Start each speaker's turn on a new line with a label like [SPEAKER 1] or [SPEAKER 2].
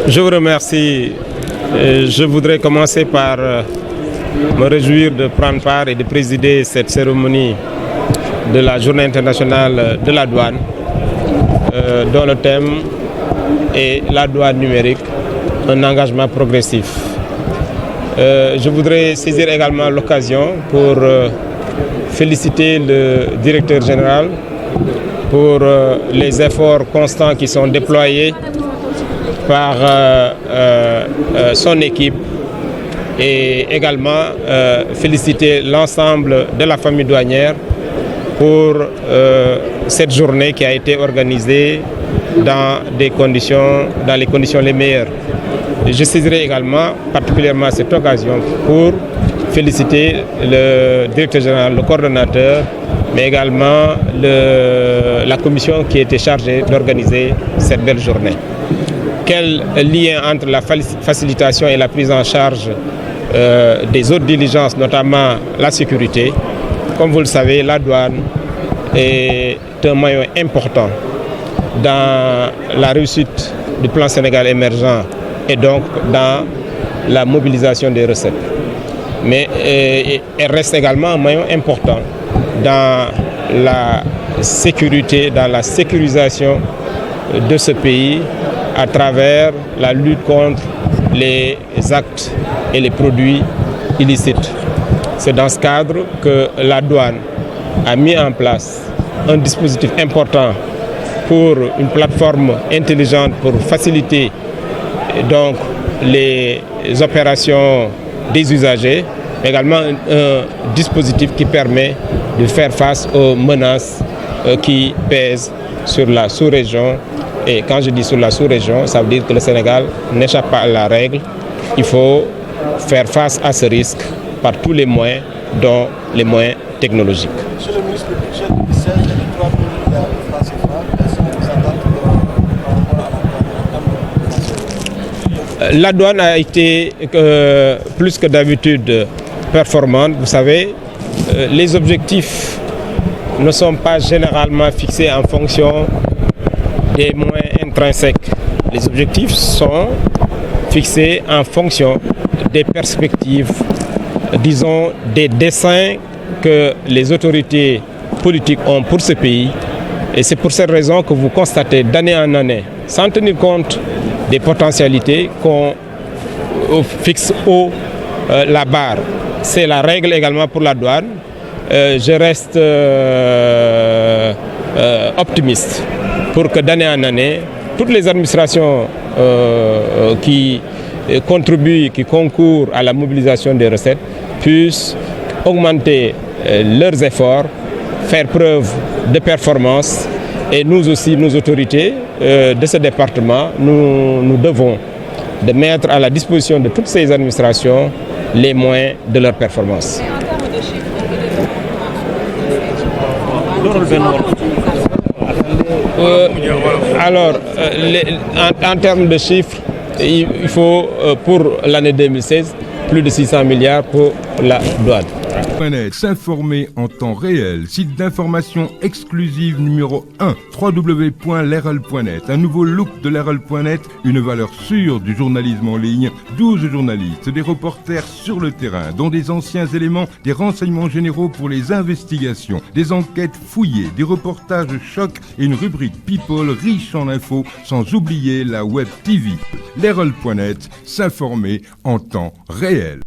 [SPEAKER 1] Je vous remercie. Je voudrais commencer par me réjouir de prendre part et de présider cette cérémonie de la Journée internationale de la douane, dont le thème est la douane numérique, un engagement progressif. Je voudrais saisir également l'occasion pour féliciter le directeur général pour les efforts constants qui sont déployés par son équipe et également féliciter l'ensemble de la famille douanière pour cette journée qui a été organisée dans les conditions les meilleures. Je saisirai également particulièrement cette occasion pour féliciter le directeur général, le coordonnateur, mais également la commission qui était chargée d'organiser cette belle journée. Quel lien entre la facilitation et la prise en charge des autres diligences, notamment la sécurité. Comme vous le savez, la douane est un maillon important dans la réussite du plan Sénégal émergent et donc dans la mobilisation des recettes. Mais elle reste également un maillon important dans la sécurité, dans la sécurisation de ce pays à travers la lutte contre les actes et les produits illicites. C'est dans ce cadre que la douane a mis en place un dispositif important pour une plateforme intelligente pour faciliter donc les opérations des usagers, également un dispositif qui permet de faire face aux menaces qui pèsent sur la sous-région. Et quand je dis sur la sous-région, ça veut dire que le Sénégal n'échappe pas à la règle. Il faut faire face à ce risque par tous les moyens, dont les moyens technologiques.
[SPEAKER 2] Monsieur le ministre, le budget 2016 est de 3 000 milliards de francs CFA. Est-ce que vous attendez
[SPEAKER 1] La douane a été plus que d'habitude performante. Vous savez, les objectifs ne sont pas généralement fixés en fonction des moyens intrinsèques. Les objectifs sont fixés en fonction des perspectives, disons, des desseins que les autorités politiques ont pour ce pays. Et c'est pour cette raison que vous constatez d'année en année, sans tenir compte des potentialités, qu'on fixe haut la barre. C'est la règle également pour la douane. Je reste optimiste pour que d'année en année, toutes les administrations qui contribuent, qui concourent à la mobilisation des recettes puissent augmenter leurs efforts, faire preuve de performance. Et nous aussi, nos autorités de ce département, nous devons de mettre à la disposition de toutes ces administrations les moyens de leur performance. En termes de chiffres, il faut pour l'année 2016 plus de 600 milliards pour la douane.
[SPEAKER 3] S'informer en temps réel, site d'information exclusive numéro 1, www.lerel.net. Un nouveau look de lerel.net, une valeur sûre du journalisme en ligne, 12 journalistes, des reporters sur le terrain, dont des anciens éléments, des renseignements généraux pour les investigations, des enquêtes fouillées, des reportages choc et une rubrique People riche en infos, sans oublier la web TV. Lerel.net, s'informer en temps réel.